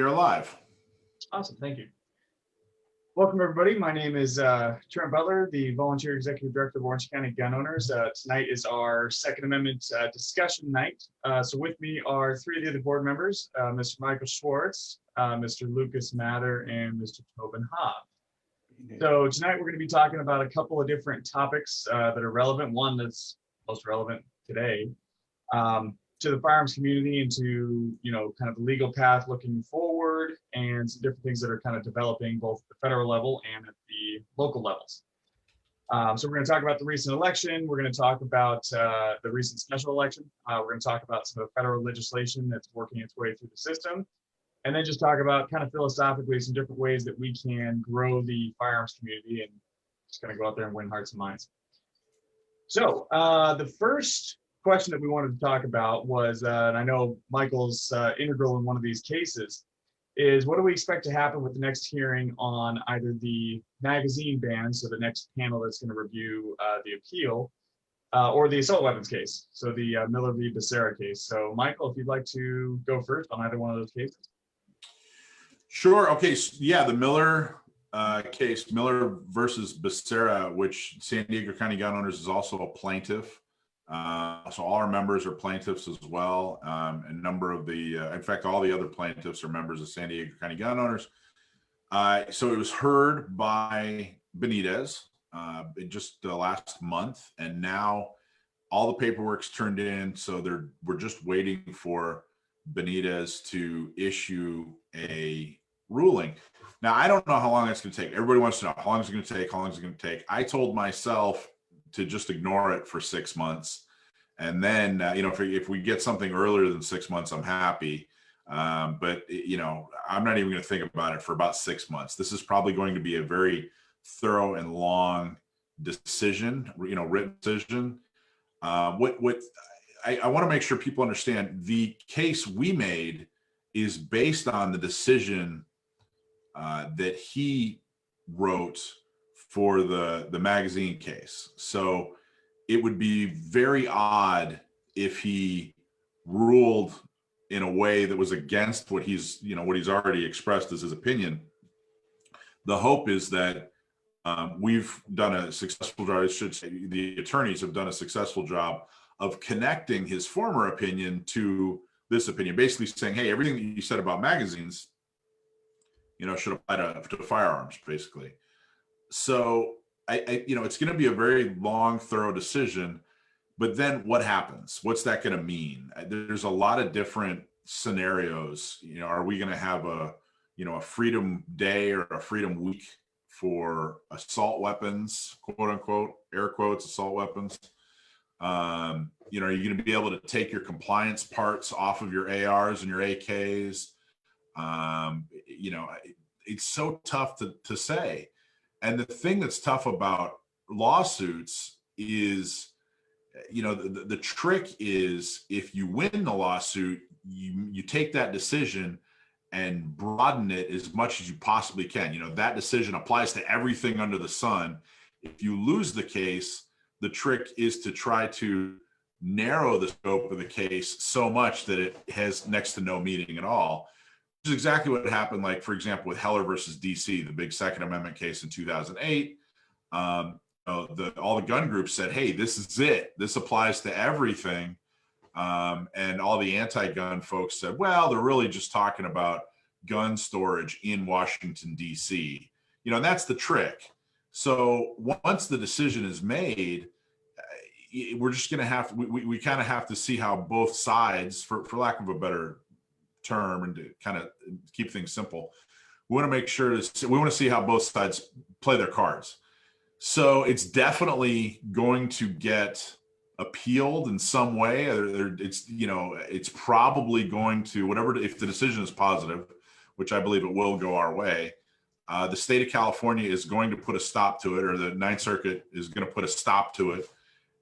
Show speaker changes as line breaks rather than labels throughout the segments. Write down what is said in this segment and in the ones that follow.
are live.
Awesome, thank you. Welcome, everybody. My name is Trent Butler, the Volunteer Executive Director of Orange County Gun Owners. Tonight is our Second Amendment discussion night. So with me are three of the other board members, Mr. Michael Schwartz, Mr. Lucas Mather, and Mr. Tobin Hobbs. So tonight we're going to be talking about a couple of different topics that are relevant. One that's most relevant today to the firearms community and to, kind of the legal path looking forward, and some different things that are kind of developing both at the federal level and at the local levels. So we're going to talk about the recent election. We're going to talk about the recent special election. We're going to talk about some of the federal legislation that's working its way through the system. And then just talk about kind of philosophically some different ways that we can grow the firearms community and just kind of go out there and win hearts and minds. So the first question that we wanted to talk about was, and I know Michael's integral in one of these cases, is what do we expect to happen with the next hearing on either the magazine ban, so the next panel that's going to review the appeal, or the assault weapons case, so the Miller v. Becerra case. So Michael, if you'd like to go first on either one of those cases.
Sure. Okay. So, yeah, the Miller case, Miller versus Becerra, which San Diego County Gun Owners is also a plaintiff. So all our members are plaintiffs as well. A number of the, in fact, all the other plaintiffs are members of San Diego County Gun Owners. So it was heard by Benitez just last month, and now all the paperwork's turned in. So we're just waiting for Benitez to issue a ruling. Now, I don't know how long it's going to take. Everybody wants to know how long is it going to take, how long is it going to take. I told myself to just ignore it for 6 months. And then, if we get something earlier than 6 months, I'm happy. But, I'm not even going to think about it for about 6 months. This is probably going to be a very thorough and long decision, written decision. I want to make sure people understand the case we made is based on the decision that he wrote for the magazine case. So it would be very odd if he ruled in a way that was against what he's already expressed as his opinion. The hope is that we've done a successful job, I should say, the attorneys have done a successful job of connecting his former opinion to this opinion, basically saying, hey, everything that you said about magazines, should apply to firearms, basically. So it's going to be a very long, thorough decision, but then what happens? What's that going to mean? There's a lot of different scenarios. Are we going to have a freedom day or a freedom week for assault weapons, quote unquote, air quotes, assault weapons? Are you going to be able to take your compliance parts off of your ARs and your AKs? It's so tough to say. And the thing that's tough about lawsuits is, the trick is if you win the lawsuit, you take that decision and broaden it as much as you possibly can. That decision applies to everything under the sun. If you lose the case, the trick is to try to narrow the scope of the case so much that it has next to no meaning at all. Which is exactly what happened, like, for example, with Heller versus DC, the big Second Amendment case in 2008. All the gun groups said, hey, this is it. This applies to everything. And all the anti-gun folks said, well, they're really just talking about gun storage in Washington, D.C. And that's the trick. So once the decision is made, we're just going to have, we kind of have to see how both sides, for lack of a better term, and to kind of keep things simple, we want to make sure we want to see how both sides play their cards. So it's definitely going to get appealed in some way. It's probably going to, whatever, if the decision is positive, which I believe it will go our way, the state of California is going to put a stop to it, or the Ninth Circuit is going to put a stop to it.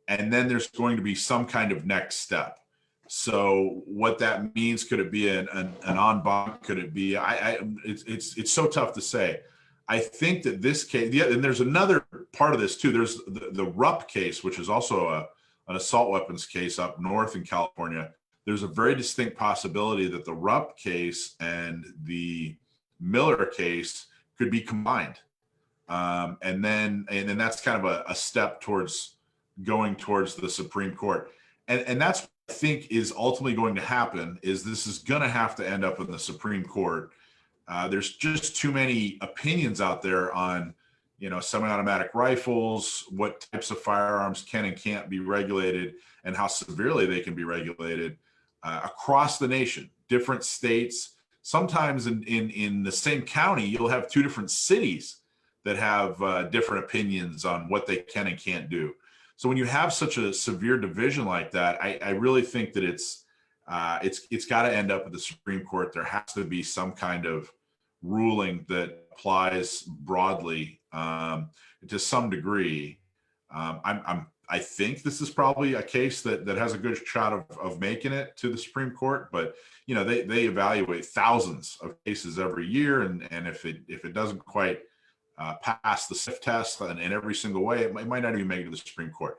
And then there's going to be some kind of next step. So what that means, could it be an en banc? Could it be, it's so tough to say. I think that this case, yeah, and there's another part of this too. There's the Rupp case, which is also an assault weapons case up north in California. there's a very distinct possibility that the Rupp case and the Miller case could be combined. And then that's kind of a step towards going towards the Supreme Court. And that's what I think is ultimately going to happen, is this is going to have to end up in the Supreme Court. There's just too many opinions out there on, semi-automatic rifles, what types of firearms can and can't be regulated, and how severely they can be regulated across the nation, different states. Sometimes in the same county, you'll have two different cities that have different opinions on what they can and can't do. So when you have such a severe division like that, I really think that it's got to end up at the Supreme Court. There has to be some kind of ruling that applies broadly to some degree. I think this is probably a case that has a good shot of making it to the Supreme Court, but they evaluate thousands of cases every year, and if it doesn't quite pass the SIF test in every single way, it might not even make it to the Supreme Court.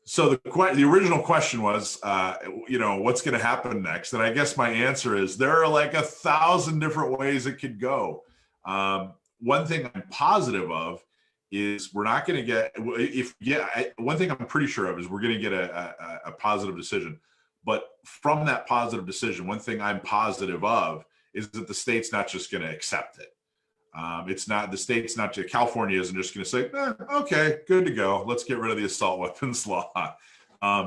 So the original question was, what's going to happen next? And I guess my answer is there are like 1,000 different ways it could go. One thing I'm positive of is we're not going to get, one thing I'm pretty sure of is we're going to get a positive decision. But from that positive decision, one thing I'm positive of is that the state's not just going to accept it. California isn't just going to say, okay, good to go. Let's get rid of the assault weapons law.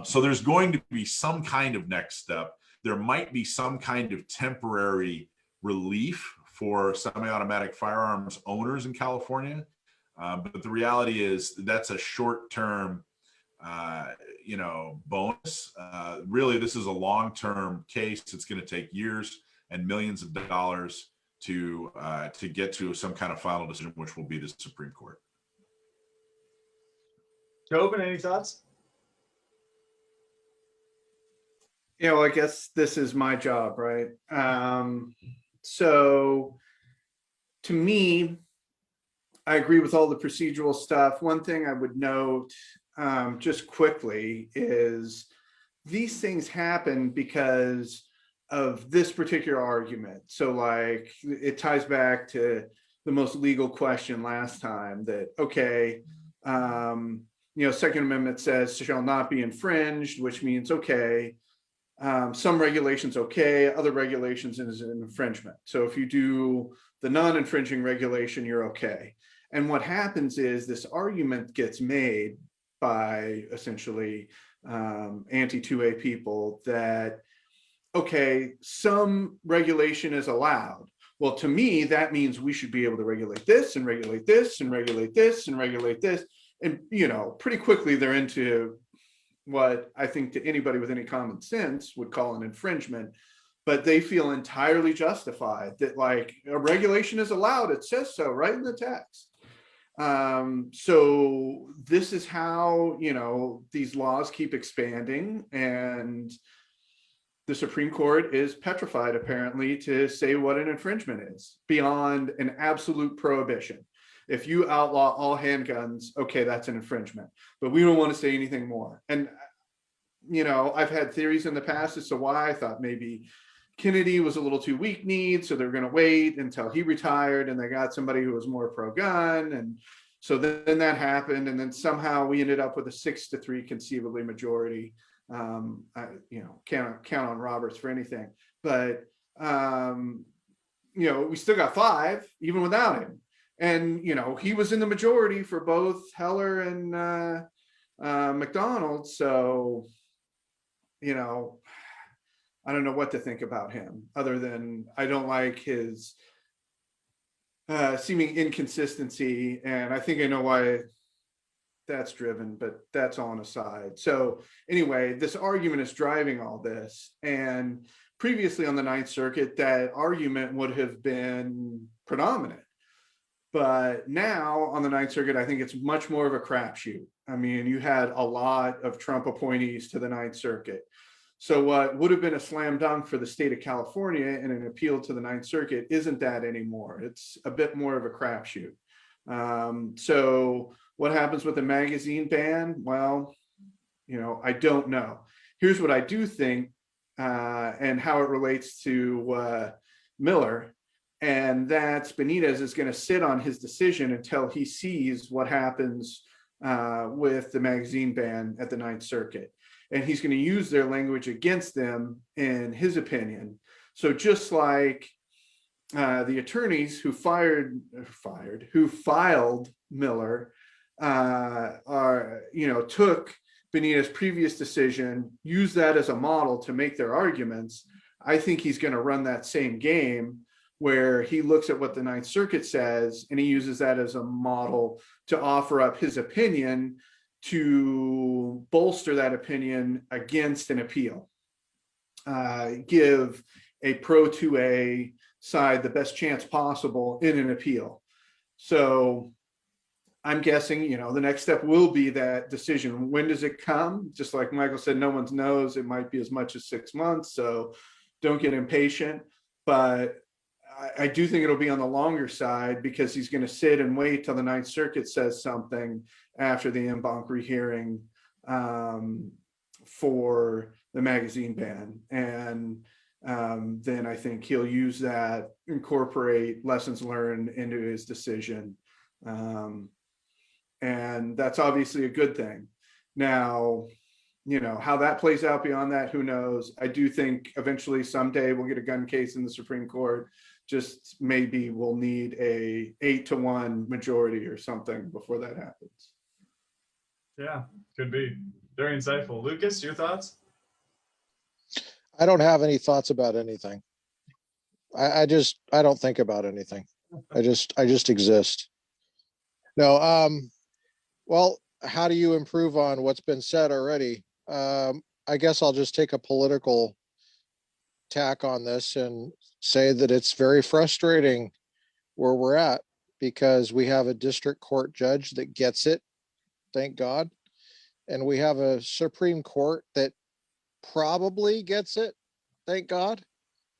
So there's going to be some kind of next step. There might be some kind of temporary relief for semi-automatic firearms owners in California. But the reality is that's a short-term, bonus. Really, this is a long-term case. It's going to take years and millions of dollars to get to some kind of final decision, which will be the Supreme Court.
Tobin, any thoughts?
I guess this is my job, right? So to me, I agree with all the procedural stuff. One thing I would note just quickly is these things happen because of this particular argument. So like it ties back to the most legal question last time that, okay, Second Amendment says shall not be infringed, which means, okay, some regulations, okay, other regulations is an infringement. So if you do the non-infringing regulation, you're okay. And what happens is this argument gets made by essentially anti-2A people that, okay, some regulation is allowed. Well, to me, that means we should be able to regulate this and regulate this and regulate this and regulate this. And, pretty quickly they're into what I think to anybody with any common sense would call an infringement, but they feel entirely justified that like a regulation is allowed. It says so right in the text. So this is how, these laws keep expanding, and the Supreme Court is petrified apparently to say what an infringement is beyond an absolute prohibition. If you outlaw all handguns, okay, that's an infringement, but we don't want to say anything more. And, I've had theories in the past as to why. I thought maybe Kennedy was a little too weak-kneed, so they're going to wait until he retired and they got somebody who was more pro-gun. And so then that happened. And then somehow we ended up with a 6-3 conceivably majority. Can't on Roberts for anything, but, we still got 5 even without him. And, he was in the majority for both Heller and McDonald. So, I don't know what to think about him other than I don't like his seeming inconsistency. And I think I know why that's driven, but that's on a side. So anyway, this argument is driving all this. And previously on the Ninth Circuit, that argument would have been predominant. But now on the Ninth Circuit, I think it's much more of a crapshoot. I mean, you had a lot of Trump appointees to the Ninth Circuit. So what would have been a slam dunk for the state of California in an appeal to the Ninth Circuit isn't that anymore. It's a bit more of a crapshoot. So what happens with the magazine ban? Well, I don't know. Here's what I do think and how it relates to Miller. And that Benitez is going to sit on his decision until he sees what happens with the magazine ban at the Ninth Circuit. And he's going to use their language against them, in his opinion. So just like the attorneys who filed Miller took Benitez's previous decision, used that as a model to make their arguments, I think he's going to run that same game where he looks at what the Ninth Circuit says and he uses that as a model to offer up his opinion to bolster that opinion against an appeal. Give a pro 2A side the best chance possible in an appeal. So I'm guessing, the next step will be that decision. When does it come? Just like Michael said, no one knows. It might be as much as 6 months. So don't get impatient. But I do think it'll be on the longer side because he's going to sit and wait till the Ninth Circuit says something after the en banc rehearing for the magazine ban. And then I think he'll use that, incorporate lessons learned into his decision. And that's obviously a good thing. Now, how that plays out beyond that, who knows? I do think eventually someday we'll get a gun case in the Supreme Court. Just maybe we'll need a 8-1 majority or something before that happens.
Yeah, could be. Very insightful. Lucas, your thoughts?
I don't have any thoughts about anything. I don't think about anything. I just exist. No, well, how do you improve on what's been said already? I guess I'll just take a political tack on this and say that it's very frustrating where we're at because we have a district court judge that gets it, thank God. And we have a Supreme Court that probably gets it, thank God.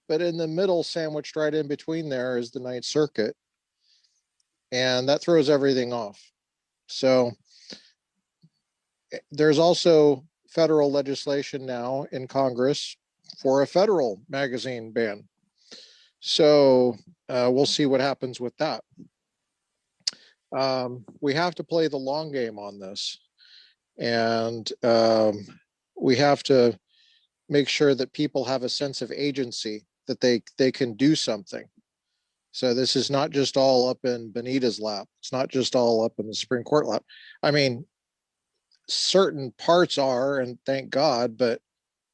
But in the middle, sandwiched right in between there, is the Ninth Circuit. And that throws everything off. So there's also federal legislation now in Congress for a federal magazine ban. So we'll see what happens with that. We have to play the long game on this. And we have to make sure that people have a sense of agency, that they can do something. So this is not just all up in Benitez's lap. It's not just all up in the Supreme Court lap. I mean, certain parts are, and thank God, but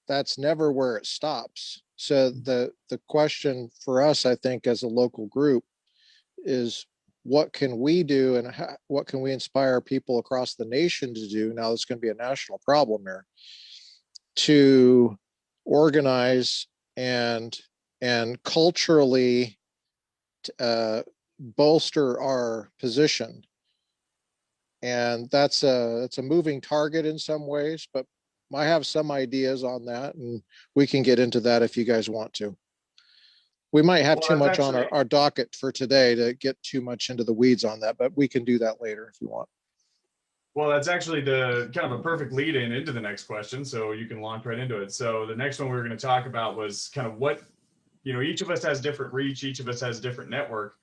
that's never where it stops. So the question for us, I think, as a local group is what can we do and what can we inspire people across the nation to do? Now it's going to be a national problem here, to organize and culturally bolster our position. And that's it's a moving target in some ways, but I have some ideas on that, and we can get into that if you guys want to. We might have too much on our docket for today to get too much into the weeds on that, but we can do that later if you want.
Well, that's actually the kind of a perfect lead in into the next question, so you can launch right into it. So the next one we were going to talk about was kind of what, each of us has different reach, each of us has different network,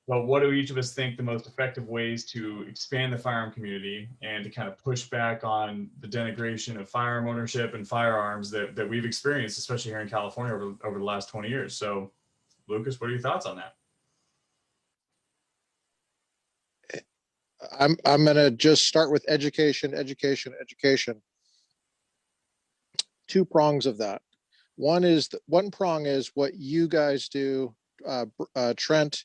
but what do each of us think the most effective ways to expand the firearm community and to kind of push back on the denigration of firearm ownership and firearms that we've experienced, especially here in California over the last 20 years. So Lucas, what are your thoughts on that?
I'm going to just start with education. Two prongs of that. One prong is what you guys do, Trent,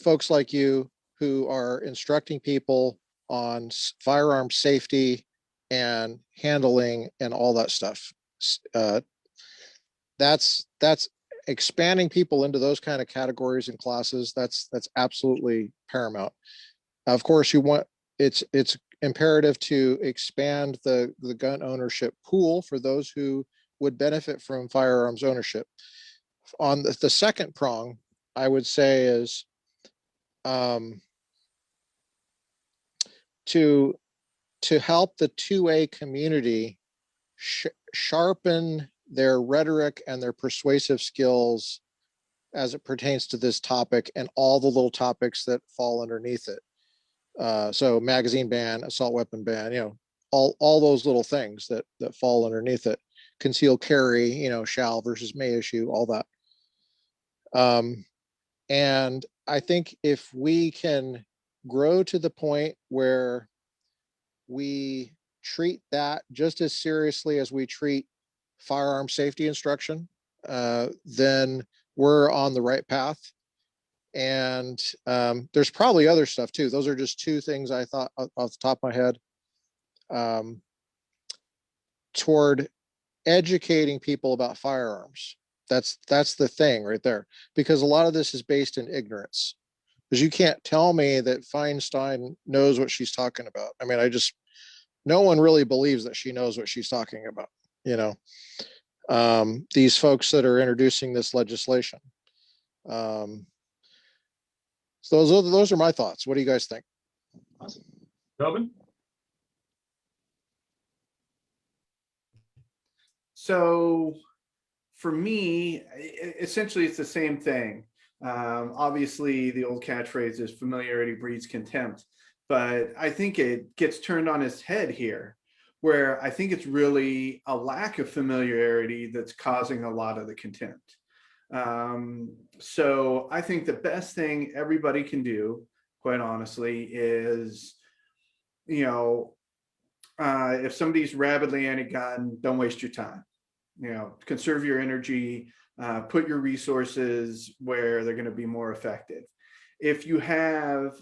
folks like you who are instructing people on firearm safety and handling and all that stuff. That's expanding people into those kind of categories and classes. That's absolutely paramount. Of course, it's imperative to expand the gun ownership pool for those who would benefit from firearms ownership. On the second prong, I would say is to help the 2A community sharpen their rhetoric and their persuasive skills as it pertains to this topic and all the little topics that fall underneath it. So magazine ban, assault weapon ban, all those little things that fall underneath it. Concealed carry, shall versus may issue, all that. And I think if we can grow to the point where we treat that just as seriously as we treat firearm safety instruction, then we're on the right path. And there's probably other stuff too. Those are just two things I thought off the top of my head, toward educating people about firearms. That's the thing right there, because a lot of this is based in ignorance. Because you can't tell me that Feinstein knows what she's talking about. I mean, no one really believes that she knows what she's talking about, these folks that are introducing this legislation. So those are my thoughts. What do you guys think?
Awesome. Tobin?
So for me, essentially it's the same thing. Obviously the old catchphrase is familiarity breeds contempt, but I think it gets turned on its head here, where I think it's really a lack of familiarity that's causing a lot of the contempt. So I think the best thing everybody can do, quite honestly, is, if somebody's rabidly anti-gun, don't waste your time. Conserve your energy, put your resources where they're going to be more effective. If you have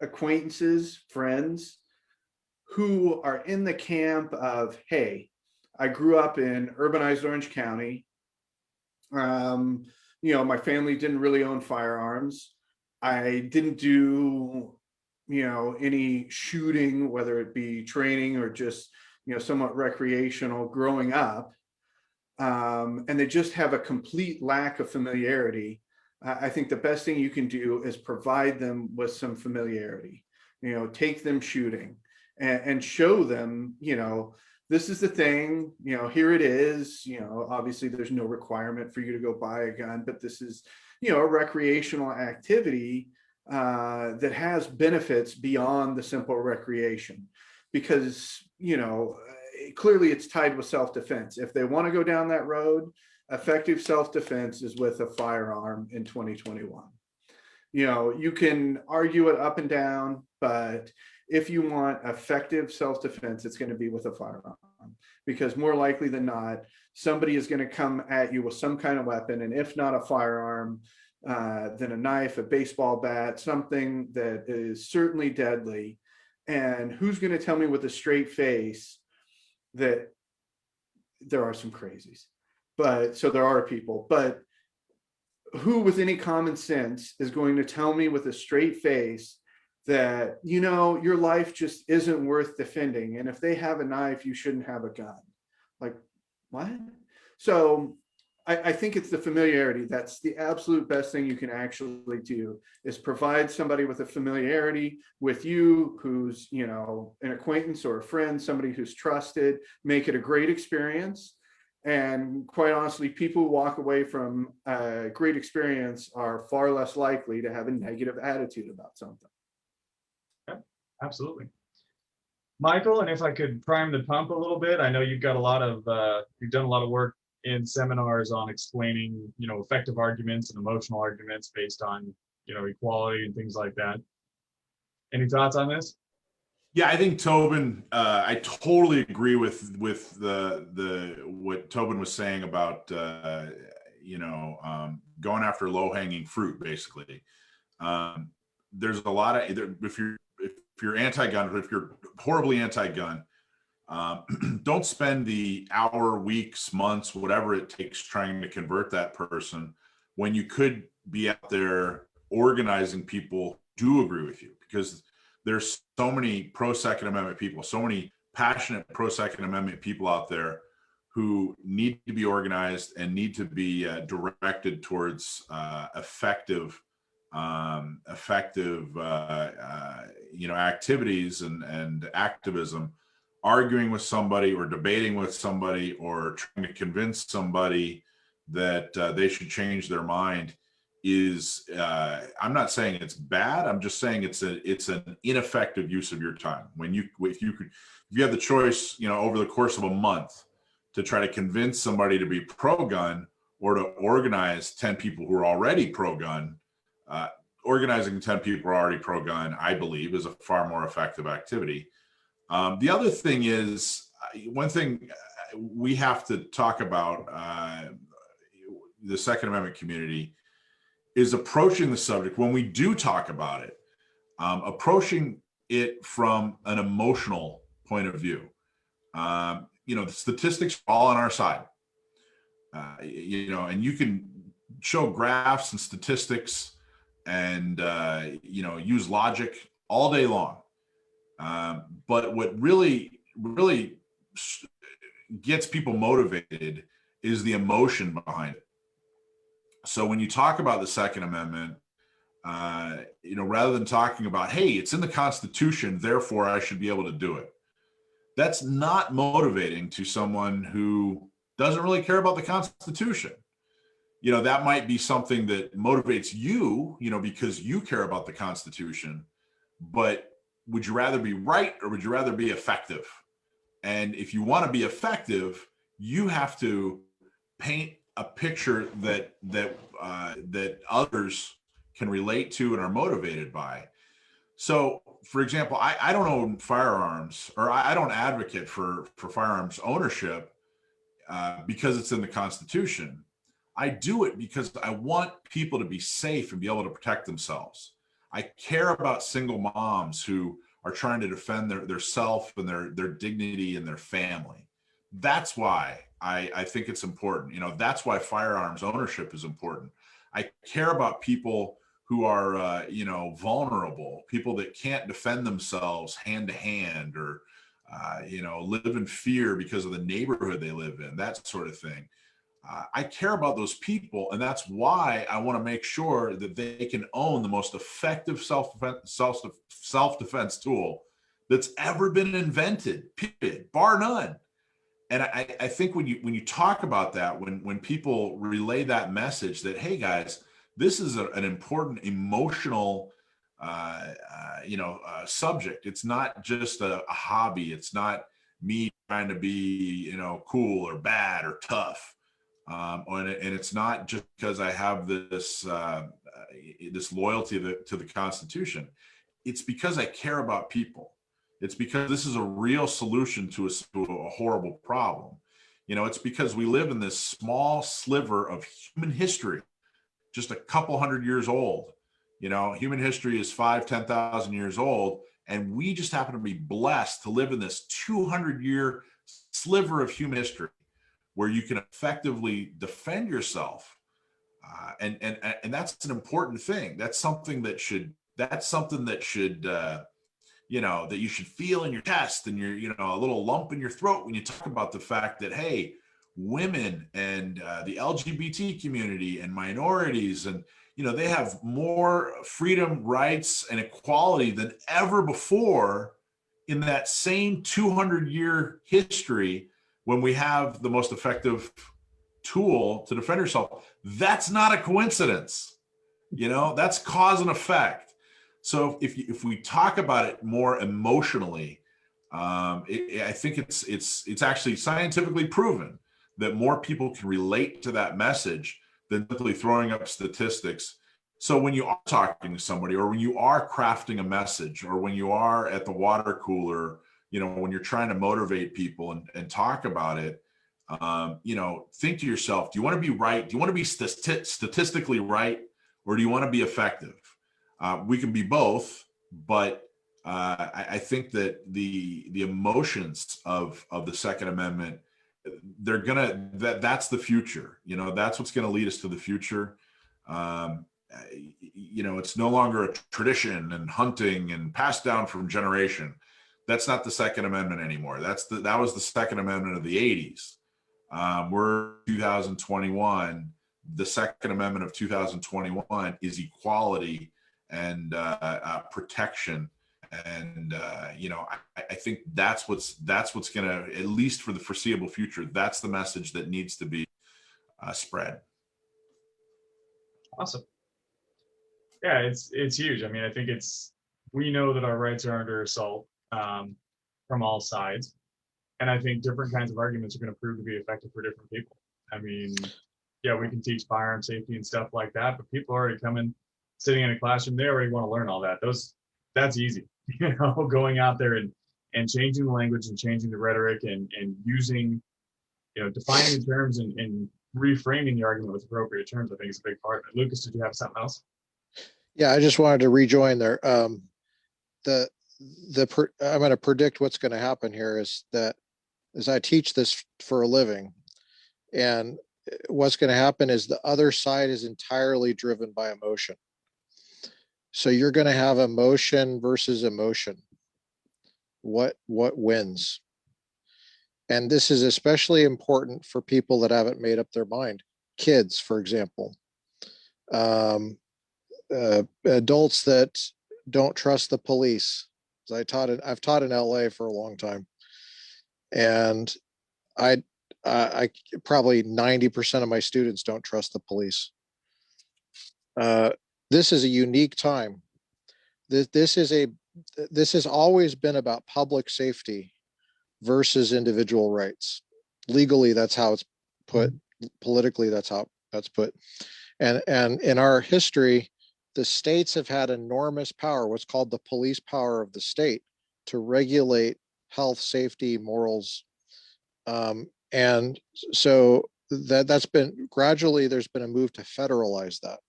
acquaintances, friends who are in the camp of, hey, I grew up in urbanized Orange County, my family didn't really own firearms. I didn't do, any shooting, whether it be training or just, somewhat recreational growing up. And they just have a complete lack of familiarity. I think the best thing you can do is provide them with some familiarity, take them shooting and show them, this is the thing, here it is, obviously there's no requirement for you to go buy a gun, but this is, a recreational activity that has benefits beyond the simple recreation, because, clearly it's tied with self-defense. If they want to go down that road, effective self-defense is with a firearm in 2021. You can argue it up and down, but if you want effective self-defense, it's going to be with a firearm, because more likely than not, somebody is going to come at you with some kind of weapon, and if not a firearm, then a knife, a baseball bat, something that is certainly deadly. And who's going to tell me with a straight face that there are some crazies? But so there are people, but who with any common sense is going to tell me with a straight face that, your life just isn't worth defending, and if they have a knife, you shouldn't have a gun? Like, what? So I think it's the familiarity. That's the absolute best thing you can actually do, is provide somebody with a familiarity with you who's, an acquaintance or a friend, somebody who's trusted, make it a great experience. And quite honestly, people who walk away from a great experience are far less likely to have a negative attitude about something.
Yeah, absolutely. Michael, and if I could prime the pump a little bit, I know you've got you've done a lot of work in seminars on explaining, effective arguments and emotional arguments based on, equality and things like that. Any thoughts on this?
Yeah, I think Tobin, I totally agree with the what Tobin was saying about going after low-hanging fruit, basically. There's a lot of, if you're anti-gun, or if you're horribly anti-gun, don't spend the hour, weeks, months, whatever it takes trying to convert that person, when you could be out there organizing people who do agree with you, because there's so many pro-Second Amendment people, so many passionate pro-Second Amendment people out there who need to be organized and need to be directed towards effective activities and activism arguing with somebody or debating with somebody or trying to convince somebody that they should change their mind is, I'm not saying it's bad. I'm just saying it's an ineffective use of your time. If you have the choice, over the course of a month to try to convince somebody to be pro-gun or to organize 10 people who are already pro-gun, organizing 10 people who are already pro-gun, I believe, is a far more effective activity. The other thing is, one thing we have to talk about, the Second Amendment community, is approaching the subject, when we do talk about it, approaching it from an emotional point of view. The statistics are all on our side, and you can show graphs and statistics and, use logic all day long. But what really gets people motivated is the emotion behind it. So when you talk about the Second Amendment, rather than talking about, hey, it's in the Constitution, therefore I should be able to do it, that's not motivating to someone who doesn't really care about the Constitution. That might be something that motivates you, because you care about the Constitution, but would you rather be right or would you rather be effective? And if you want to be effective, you have to paint a picture that others can relate to and are motivated by. So, for example, I don't own firearms, or I don't advocate for firearms ownership because it's in the Constitution. I do it because I want people to be safe and be able to protect themselves. I care about single moms who are trying to defend their self and their dignity and their family. That's why I think it's important. That's why firearms ownership is important. I care about people who are, vulnerable, people that can't defend themselves hand to hand, or, live in fear because of the neighborhood they live in, that sort of thing. I care about those people, and that's why I want to make sure that they can own the most effective self-defense tool that's ever been invented, period, bar none. And I think when you talk about that, when people relay that message that, hey guys, this is an important emotional subject. It's not just a hobby. It's not me trying to be cool or bad or tough. And it's not just because I have this loyalty to the Constitution. It's because I care about people. It's because this is a real solution to a horrible problem. It's because we live in this small sliver of human history, just a couple hundred years old. Human history is 10,000 years old, and we just happen to be blessed to live in this 200-year sliver of human history, where you can effectively defend yourself, and that's an important thing. That's something that should that you should feel in your chest and a little lump in your throat when you talk about the fact that, hey, women and the LGBT community and minorities, and they have more freedom, rights, and equality than ever before in that same 200-year history, when we have the most effective tool to defend yourself. That's not a coincidence. That's cause and effect. So if we talk about it more emotionally, I think it's actually scientifically proven that more people can relate to that message than simply throwing up statistics. So when you are talking to somebody, or when you are crafting a message, or when you are at the water cooler, when you're trying to motivate people and talk about it, think to yourself, do you want to be right? Do you want to be statistically right? Or do you want to be effective? We can be both, but I think that the emotions of the Second Amendment, that's the future. That's what's going to lead us to the future. It's no longer a tradition and hunting and passed down from generation. That's not the Second Amendment anymore. That was the Second Amendment of the 80s. We're 2021. The Second Amendment of 2021 is equality and protection And I think that's what's gonna, at least for the foreseeable future, that's the message that needs to be spread.
Awesome. Yeah, it's huge. I mean, I think we know that our rights are under assault from all sides, and I think different kinds of arguments are going to prove to be effective for different people. I mean, yeah, we can teach firearm safety and stuff like that, but people already coming, sitting in a classroom, they already want to learn all that. That's easy, going out there and changing the language and changing the rhetoric and using, defining the terms and reframing the argument with appropriate terms, I think is a big part of it. Lucas, did you have something else?
Yeah, I just wanted to rejoin there. I'm going to predict what's going to happen here is that as I teach this for a living, and what's going to happen is the other side is entirely driven by emotion. So you're going to have emotion versus emotion. What wins? And this is especially important for people that haven't made up their mind. Kids, for example. Adults that don't trust the police. I've taught in LA for a long time, and I probably 90% of my students don't trust the police. This is a unique time. This has always been about public safety versus individual rights. Legally, that's how it's put. Politically, that's how that's put. And in our history, the states have had enormous power, what's called the police power of the state, to regulate health, safety, morals. And so that's been gradually, there's been a move to federalize that.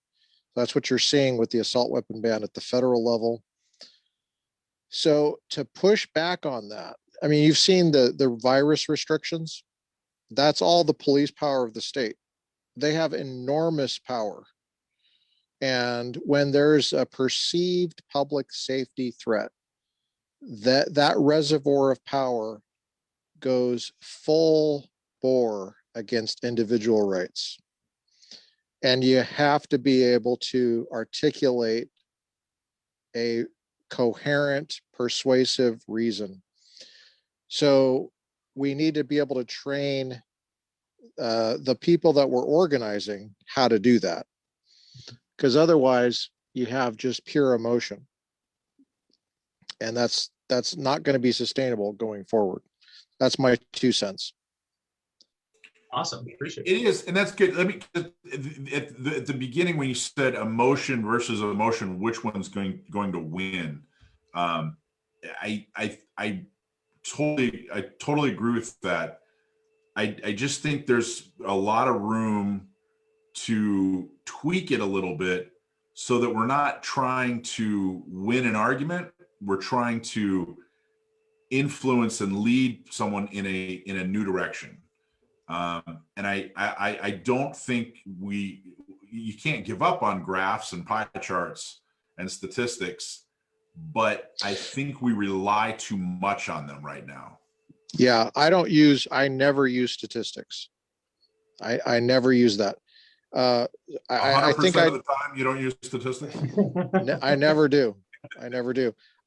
That's what you're seeing with the assault weapon ban at the federal level. So to push back on that, I mean, you've seen the virus restrictions. That's all the police power of the state. They have enormous power. And when there's a perceived public safety threat, that reservoir of power goes full bore against individual rights. And you have to be able to articulate a coherent, persuasive reason. So we need to be able to train the people that we're organizing how to do that. Because otherwise you have just pure emotion. And that's not going to be sustainable going forward. That's my 2 cents.
Awesome. Appreciate
it. It is, and that's good. Let me at the beginning when you said emotion versus emotion, which one's going to win? I totally agree with that. I just think there's a lot of room to tweak it a little bit so that we're not trying to win an argument. We're trying to influence and lead someone in a new direction. And I don't think you can't give up on graphs and pie charts and statistics, but I think we rely too much on them right now.
Yeah, I never use statistics. I never use that.
100% of the time you don't use statistics?
I never do.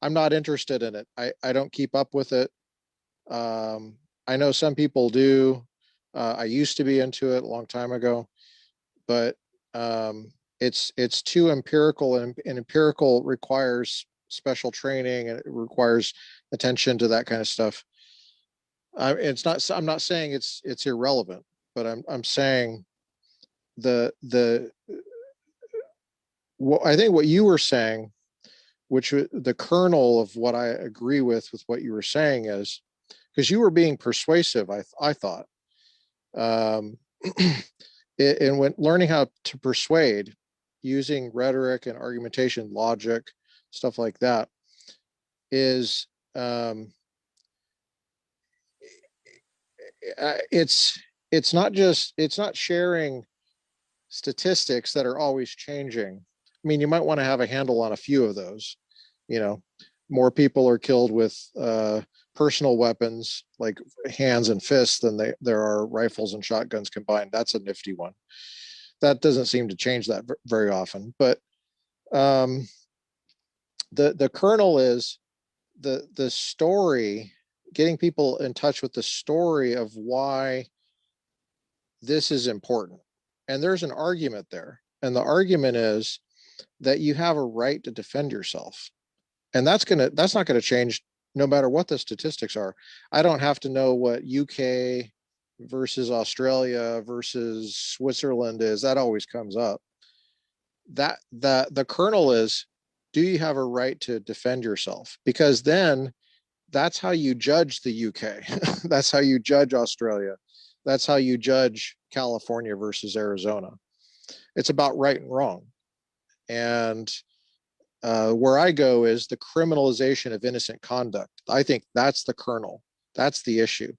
I'm not interested in it. I don't keep up with it. I know some people do. I used to be into it a long time ago, but it's too empirical, and empirical requires special training, and it requires attention to that kind of stuff. I'm not saying it's irrelevant, but I'm saying I think what you were saying, which the kernel of what I agree with what you were saying is, because you were being persuasive, I thought. And when learning how to persuade using rhetoric and argumentation, logic, stuff like that, is it's not sharing statistics that are always changing. I mean, you might want to have a handle on a few of those. More people are killed with personal weapons like hands and fists than there are rifles and shotguns combined. That's a nifty one. That doesn't seem to change that very often. But the kernel is the story, getting people in touch with the story of why this is important. And there's an argument there. And the argument is that you have a right to defend yourself. And that's not gonna change no matter what the statistics are. I don't have to know what UK versus Australia versus Switzerland is. That always comes up. That the kernel is, do you have a right to defend yourself? Because then that's how you judge the UK. That's how you judge Australia. That's how you judge California versus Arizona. It's about right and wrong. And where I go is the criminalization of innocent conduct. I think that's the kernel. That's the issue.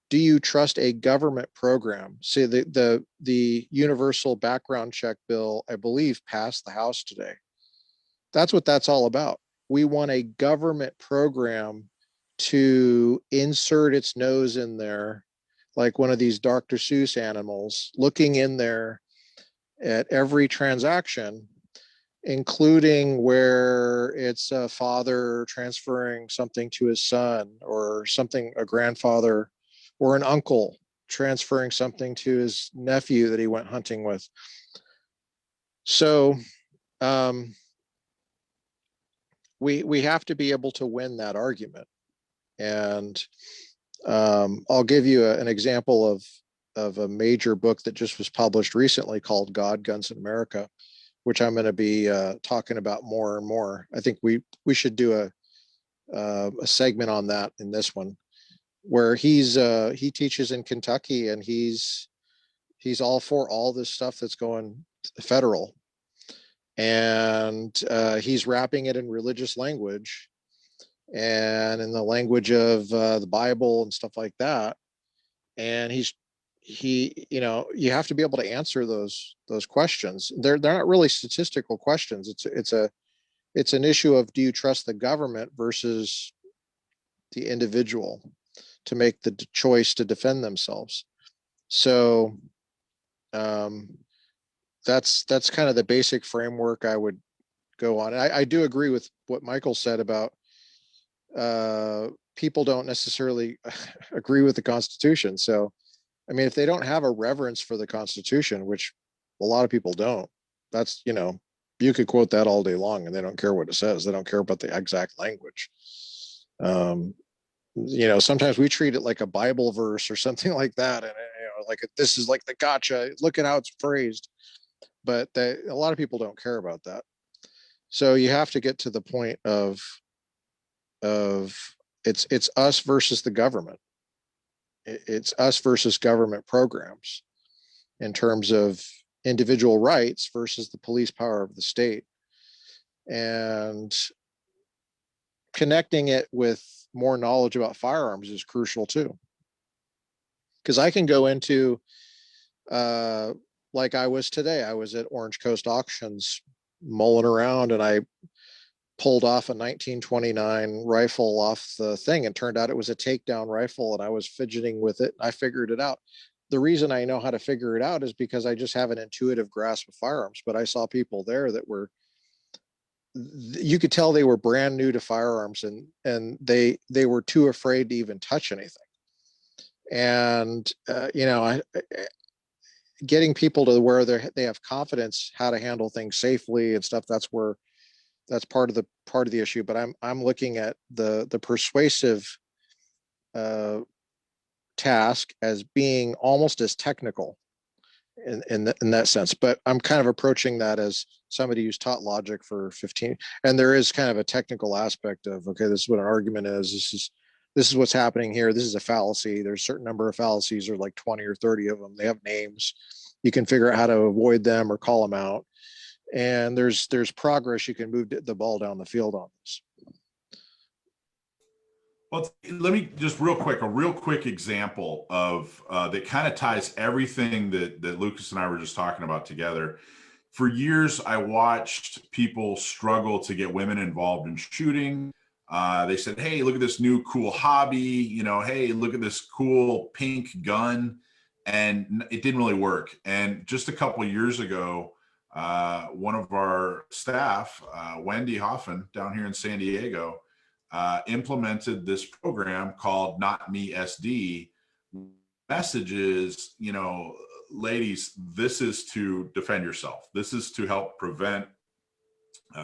Do you trust a government program? See, the universal background check bill, I believe, passed the House today. That's what that's all about. We want a government program to insert its nose in there, like one of these Dr. Seuss animals, looking in there at every transaction, including where it's a father transferring something to his son, or something, a grandfather or an uncle transferring something to his nephew that he went hunting with. So we have to be able to win that argument. And I'll give you an example of a major book that just was published recently called God, Guns, in America, which I'm going to be talking about more and more. I think we should do a segment on that in this one, where he teaches in Kentucky, and he's all for all this stuff that's going federal, and he's wrapping it in religious language and in the language of the Bible and stuff like that. And you have to be able to answer those questions. They're not really statistical questions. It's an issue of, do you trust the government versus the individual to make the choice to defend themselves? So that's kind of the basic framework I would go on. I do agree with what Michael said about people don't necessarily agree with the Constitution. So, I mean, if they don't have a reverence for the Constitution, which a lot of people don't, that's, you could quote that all day long and they don't care what it says. They don't care about the exact language. Sometimes we treat it like a Bible verse or something like that. And, like, this is like the gotcha, look at how it's phrased. But a lot of people don't care about that. So you have to get to the point of it's us versus the government. It's us versus government programs in terms of individual rights versus the police power of the state. And connecting it with more knowledge about firearms is crucial too. Because I can go into, like I was today, I was at Orange Coast Auctions mulling around, and I pulled off a 1929 rifle off the thing, and turned out it was a takedown rifle, and I was fidgeting with it. I figured it out. The reason I know how to figure it out is because I just have an intuitive grasp of firearms. But I saw people there that you could tell they were brand new to firearms, and they were too afraid to even touch anything. And getting people to where they have confidence how to handle things safely and stuff, that's part of the issue. But I'm looking at the persuasive task as being almost as technical in that sense. But I'm kind of approaching that as somebody who's taught logic for 15, and there is kind of a technical aspect of, okay, this is what an argument is. This is what's happening here. This is a fallacy. There's a certain number of fallacies, or like 20 or 30 of them. They have names. You can figure out how to avoid them or call them out. And there's progress. You can move the ball down the field on this.
Well, let me just a real quick example of that kind of ties everything that Lucas and I were just talking about together. For years, I watched people struggle to get women involved in shooting. They said, hey, look at this new cool hobby, hey, look at this cool pink gun. And it didn't really work. And just a couple of years ago, one of our staff, Wendy Hoffman, down here in San Diego, implemented this program called Not Me SD. Messages, ladies, this is to defend yourself. This is to help prevent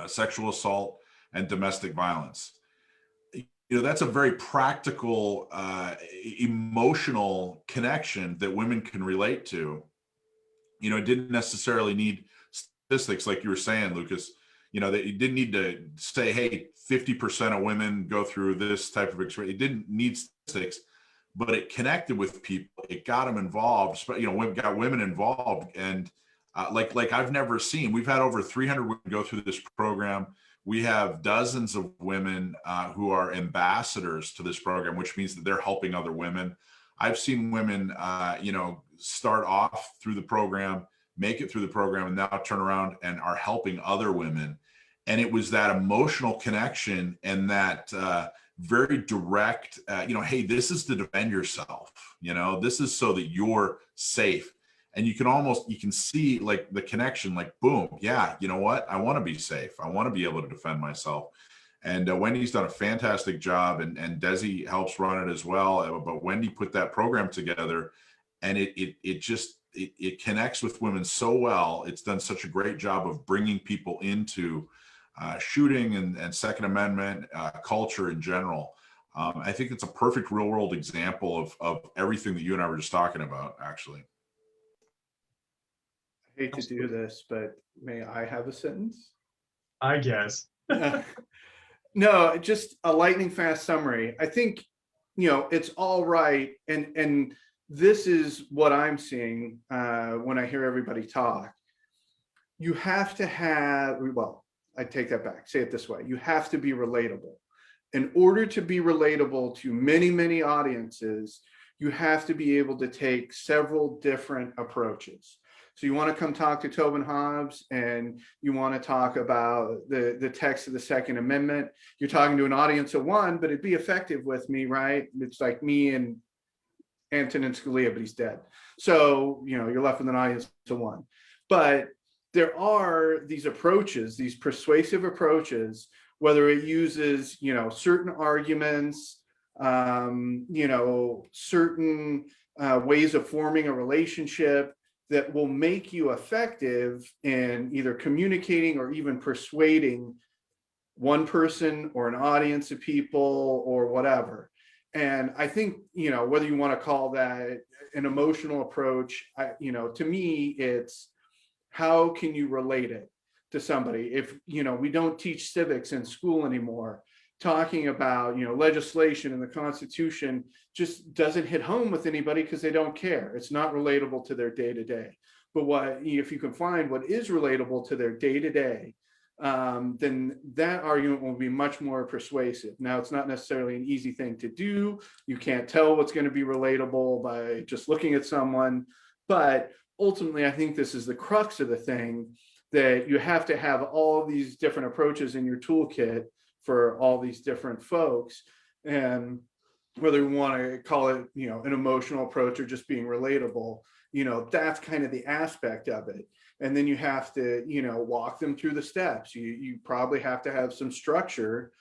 sexual assault and domestic violence. That's a very practical, emotional connection that women can relate to. It didn't necessarily need statistics like you were saying, Lucas. That you didn't need to say, hey, 50% of women go through this type of experience. It didn't need statistics, but it connected with people. It got them involved. But we've got women involved, and like I've never seen. We've had over 300 women go through this program. We have dozens of women who are ambassadors to this program, which means that they're helping other women. I've seen women, start off through the program, make it through the program, and now turn around and are helping other women. And it was that emotional connection and that very direct, hey, this is to defend yourself. This is so that you're safe. And you can see like the connection, like, boom, yeah, you know what? I want to be safe. I want to be able to defend myself. And Wendy's done a fantastic job, and Desi helps run it as well. But Wendy put that program together, and it connects with women so well. It's done such a great job of bringing people into shooting and Second Amendment culture in general. I think it's a perfect real world example of everything that you and I were just talking about, actually.
I hate to do this, but may I have a sentence?
I guess.
No, just a lightning fast summary. I think, it's all right. And this is what I'm seeing when I hear everybody talk. You have to have, well, I take that back. Say it this way. You have to be relatable. In order to be relatable to many, many audiences, you have to be able to take several different approaches. So you want to come talk to Tobin Hobbs and you want to talk about the text of the Second Amendment. You're talking to an audience of one, but it'd be effective with me, right? It's like me and Antonin Scalia, but he's dead. So, you're left with an audience of one. But there are these approaches, these persuasive approaches, whether it uses, certain arguments, certain ways of forming a relationship that will make you effective in either communicating or even persuading one person or an audience of people or whatever. And I think, whether you want to call that an emotional approach, to me, it's how can you relate it to somebody? If, we don't teach civics in school anymore, talking about, legislation and the Constitution just doesn't hit home with anybody because they don't care. It's not relatable to their day-to-day. But if you can find what is relatable to their day-to-day, then that argument will be much more persuasive. Now, it's not necessarily an easy thing to do. You can't tell what's going to be relatable by just looking at someone. But ultimately, I think this is the crux of the thing, that you have to have all these different approaches in your toolkit for all these different folks. And whether we want to call it, an emotional approach or just being relatable, that's kind of the aspect of it. And then you have to, walk them through the steps. You probably have to have some structure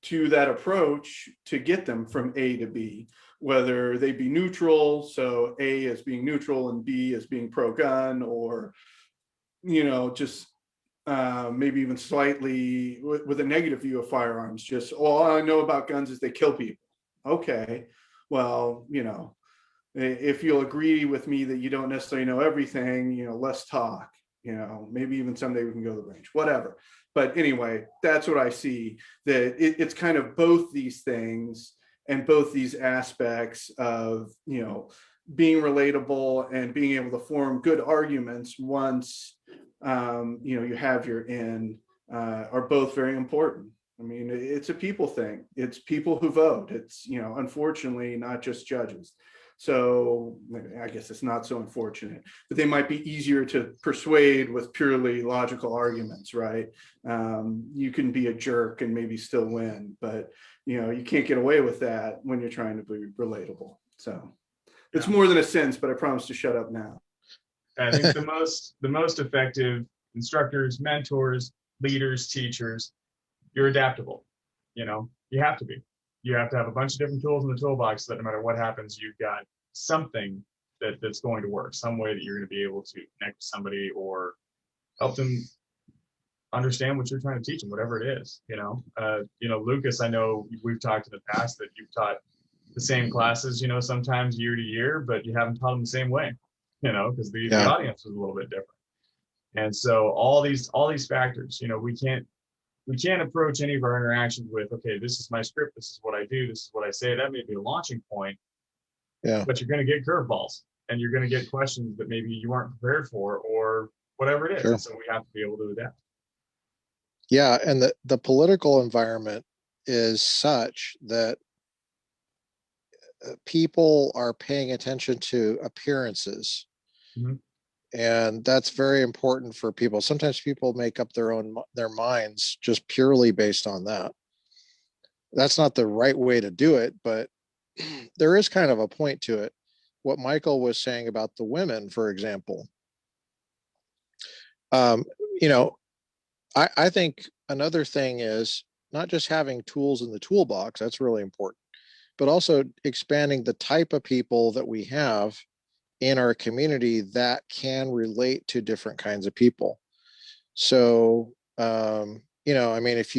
to that approach to get them from A to B, whether they be neutral. So A as being neutral and B as being pro-gun, or, just maybe even slightly with a negative view of firearms. Just, all I know about guns is they kill people. Okay, well, if you'll agree with me that you don't necessarily know everything, let's talk. Maybe even someday we can go to the range, whatever. But anyway, that's what I see, that it's kind of both these things and both these aspects of, being relatable and being able to form good arguments once, you have your end, are both very important. I mean, it's a people thing. It's people who vote. It's, unfortunately, not just judges. So I guess it's not so unfortunate, but they might be easier to persuade with purely logical arguments, right? You can be a jerk and maybe still win, but you can't get away with that when you're trying to be relatable. So it's more than a sentence, but I promise to shut up now.
I think the most effective instructors, mentors, leaders, teachers, you're adaptable. You have to be. You have to have a bunch of different tools in the toolbox so that no matter what happens, you've got something that's going to work, some way that you're going to be able to connect with somebody or help them understand what you're trying to teach them, whatever it is. Lucas, I know we've talked in the past that you've taught the same classes, sometimes year to year, but you haven't taught them the same way, because the
Yeah.
audience is a little bit different. And so all these factors, we can't approach any of our interactions with, okay, this is my script, this is what I do, this is what I say. That may be a launching point,
Yeah.
but you're going to get curveballs and you're going to get questions that maybe you weren't prepared for or whatever it is.
Sure.
And so we have to be able to adapt.
Yeah, and the political environment is such that people are paying attention to appearances.
Mhm.
And that's very important for people. Sometimes people make up their minds just purely based on that. That's not the right way to do it, but there is kind of a point to it. What Michael was saying about the women, for example. Um, you know, I think another thing is not just having tools in the toolbox, that's really important, but also expanding the type of people that we have in our community that can relate to different kinds of people. So, I mean, if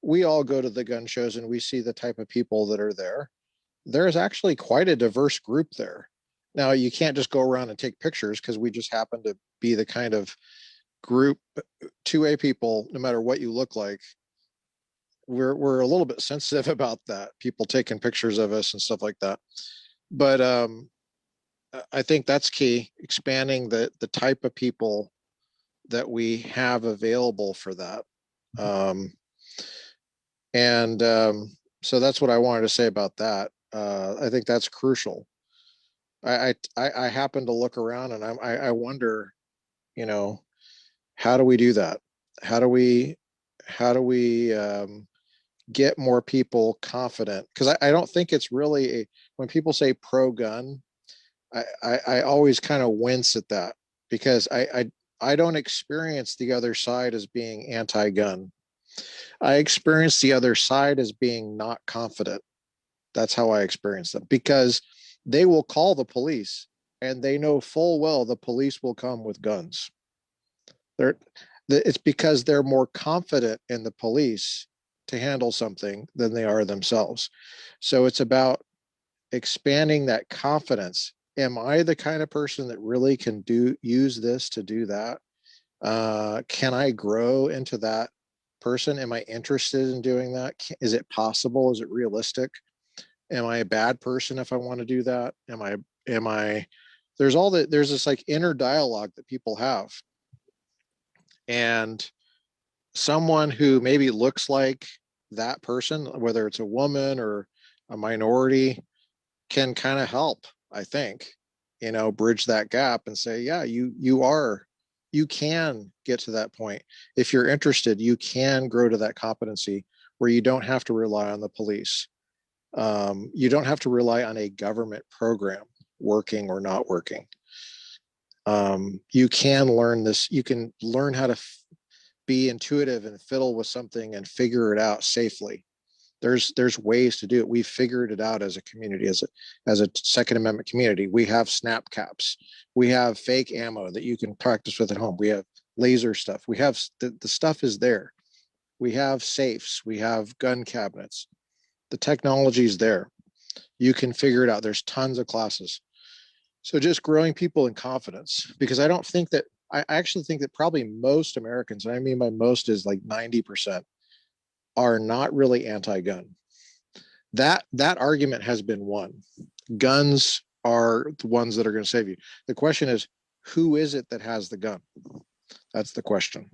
we all go to the gun shows and we see the type of people that are there, there's actually quite a diverse group there. Now, you can't just go around and take pictures because we just happen to be the kind of group, 2A people, no matter what you look like. We're a little bit sensitive about that, people taking pictures of us and stuff like that. But I think that's key, expanding the type of people that we have available for that. So that's what I wanted to say about that. I think that's crucial. I happen to look around and I wonder, how do we do that? How do we get more people confident? Because I don't think it's really when people say pro gun, I always kind of wince at that because I don't experience the other side as being anti-gun. I experience the other side as being not confident. That's how I experience them, because they will call the police and they know full well the police will come with guns. It's because they're more confident in the police to handle something than they are themselves. So it's about expanding that confidence. Am I the kind of person that really can use this to do that? Can I grow into that person? Am I interested in doing that? Is it possible? Is it realistic? Am I a bad person if I want to do that? There's this like inner dialogue that people have. And someone who maybe looks like that person, whether it's a woman or a minority, can kind of help, I think, bridge that gap and say, yeah, you can get to that point. If you're interested, you can grow to that competency where you don't have to rely on the police. You don't have to rely on a government program working or not working. You can learn this. You can learn how to be intuitive and fiddle with something and figure it out safely. There's ways to do it. We've figured it out as a community, as a Second Amendment community. We have snap caps. We have fake ammo that you can practice with at home. We have laser stuff. We have the stuff is there. We have safes. We have gun cabinets. The technology is there. You can figure it out. There's tons of classes. So just growing people in confidence, because I actually think that probably most Americans, and I mean by most is like 90%, are not really anti-gun. That argument has been won. Guns are the ones that are going to save you. The question is, who is it that has the gun? That's the question.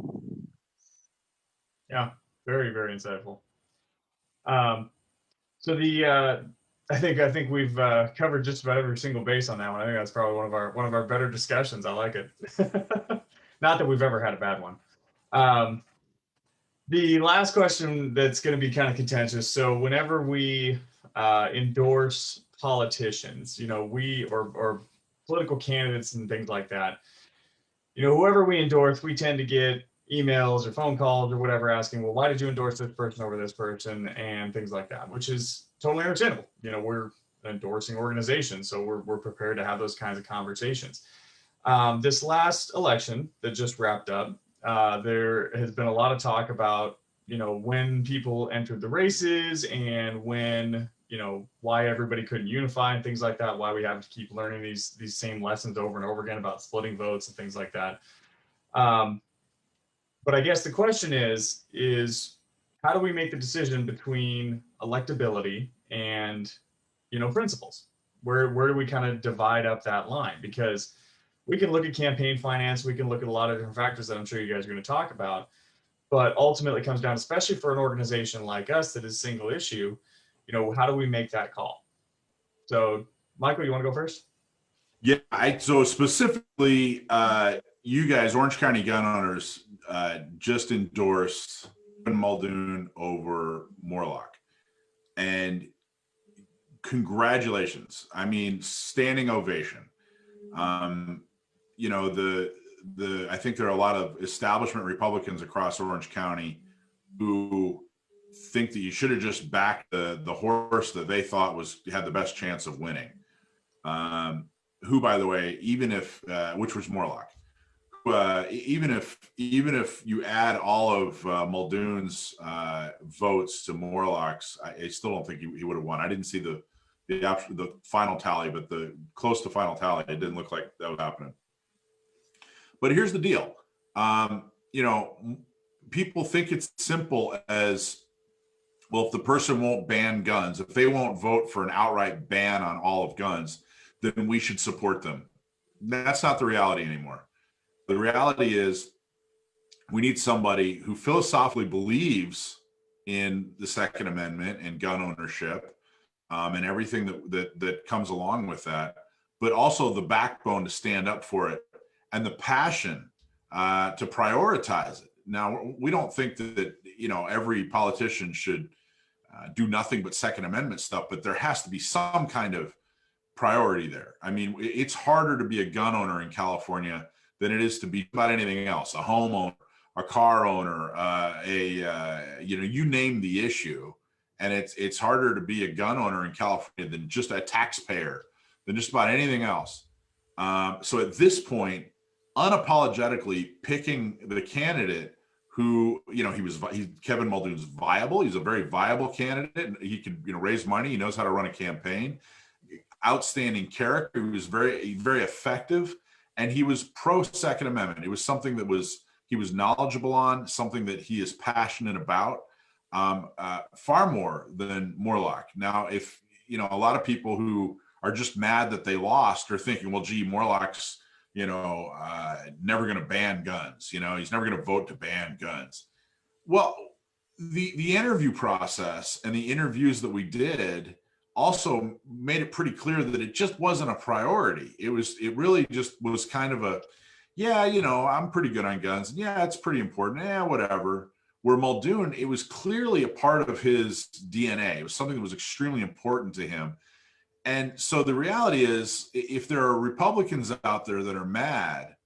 Yeah, very, very insightful. So I think we've covered just about every single base on that one. I think that's probably one of our better discussions. I like it. Not that we've ever had a bad one. The last question that's going to be kind of contentious. So whenever we endorse politicians, we or political candidates and things like that, whoever we endorse, we tend to get emails or phone calls or whatever asking, well, why did you endorse this person over this person, and things like that, which is totally understandable. You know, we're an endorsing organization, so we're prepared to have those kinds of conversations. This last election that just wrapped up, there has been a lot of talk about, you know, when people entered the races and when, you know, why everybody couldn't unify and things like that, why we have to keep learning these same lessons over and over again about splitting votes and things like that. But I guess the question is how do we make the decision between electability and, you know, principles? Where do we kind of divide up that line? Because we can look at campaign finance, we can look at a lot of different factors that I'm sure you guys are going to talk about, but ultimately it comes down, especially for an organization like us that is single issue, you know, how do we make that call? So, Michael, you want to go first?
Yeah, so specifically, you guys, Orange County gun owners, just endorsed Muldoon over Morlock, and congratulations. I mean, standing ovation. You know, I think there are a lot of establishment Republicans across Orange County who think that you should have just backed the horse that they thought had the best chance of winning. Who, by the way, even if which was Morlock, even if you add all of Muldoon's votes to Morlock's, I still don't think he would have won. I didn't see the final tally, but the close to final tally, it didn't look like that was happening. But here's the deal. You know, people think it's simple as, well, if the person won't ban guns, if they won't vote for an outright ban on all of guns, then we should support them. That's not the reality anymore. The reality is we need somebody who philosophically believes in the Second Amendment and gun ownership, and everything that comes along with that, but also the backbone to stand up for it and the passion to prioritize it. Now, we don't think that you know, every politician should do nothing but Second Amendment stuff, but there has to be some kind of priority there. I mean, it's harder to be a gun owner in California than it is to be about anything else, a homeowner, a car owner, you know, you name the issue. And it's harder to be a gun owner in California than just a taxpayer, than just about anything else. So at this point, unapologetically picking the candidate who, you know, Kevin Muldoon's viable. He's a very viable candidate. He can, you know, raise money. He knows how to run a campaign. Outstanding character. He was very, very effective, and he was pro Second Amendment. It was something that he was knowledgeable on, something that he is passionate about, far more than Morlock. Now, if you know, a lot of people who are just mad that they lost are thinking, well, gee, Morlock's, you know, never going to ban guns. You know, he's never going to vote to ban guns. Well, the interview process and the interviews that we did also made it pretty clear that it just wasn't a priority. It really just was kind of a, yeah, you know, I'm pretty good on guns. Yeah, it's pretty important. Yeah, whatever. Where Muldoon, it was clearly a part of his DNA. It was something that was extremely important to him. And so the reality is, if there are Republicans out there that are mad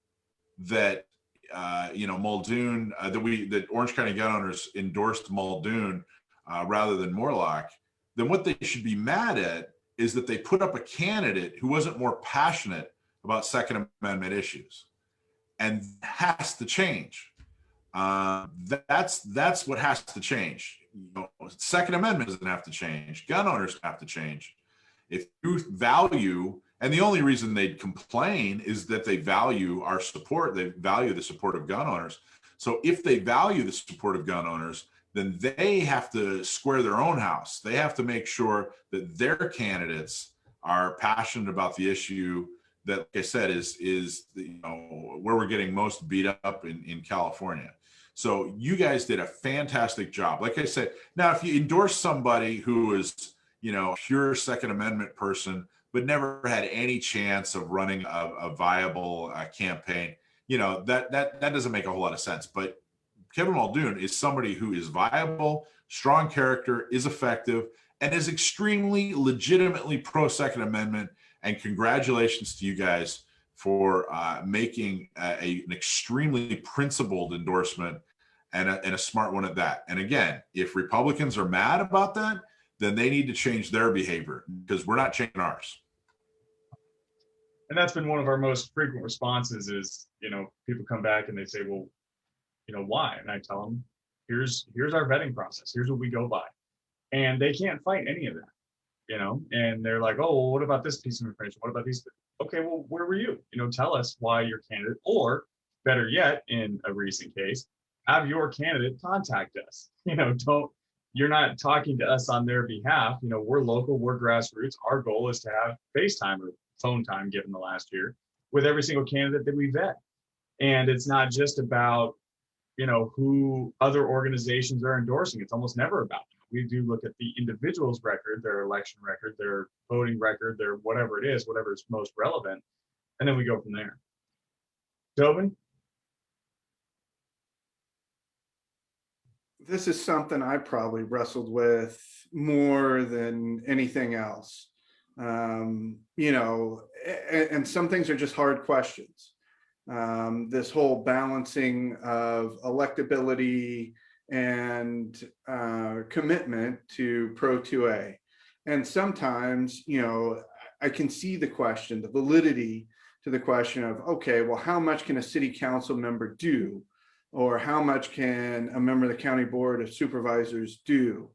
that, you know, Muldoon, that Orange County gun owners endorsed Muldoon rather than Morlock, then what they should be mad at is that they put up a candidate who wasn't more passionate about Second Amendment issues. And that has to change. That's what has to change. You know, Second Amendment doesn't have to change. Gun owners have to change. If you value, and the only reason they'd complain is that they value our support, they value the support of gun owners. So if they value the support of gun owners, then they have to square their own house. They have to make sure that their candidates are passionate about the issue that, like I said, is you know, where we're getting most beat up in California. So you guys did a fantastic job. Like I said, now if you endorse somebody who is, you know, pure Second Amendment person, but never had any chance of running a viable campaign, you know, that doesn't make a whole lot of sense. But Kevin Muldoon is somebody who is viable, strong character, is effective, and is extremely legitimately pro Second Amendment. And congratulations to you guys for making an extremely principled endorsement and a smart one at that. And again, if Republicans are mad about that, then they need to change their behavior because we're not changing ours.
And that's been one of our most frequent responses is, people come back and they say, well, why? And I tell them, here's our vetting process. Here's what we go by. And they can't fight any of that, and they're like, oh, well, what about this piece of information? What about these? Okay, well, where were you? Tell us why you're candidate, or better yet, in a recent case, have your candidate contact us. You're not talking to us on their behalf. We're local, we're grassroots. Our goal is to have FaceTime or phone time, given the last year, with every single candidate that we vet. And it's not just about, who other organizations are endorsing. It's almost never about them. We do look at the individual's record, their election record, their voting record, their whatever it is, whatever is most relevant. And then we go from there. Tobin?
This is something I probably wrestled with more than anything else. And some things are just hard questions. This whole balancing of electability and commitment to Pro 2A. And sometimes, I can see the question, the validity to the question of, okay, well, how much can a city council member do? Or how much can a member of the county board of supervisors do?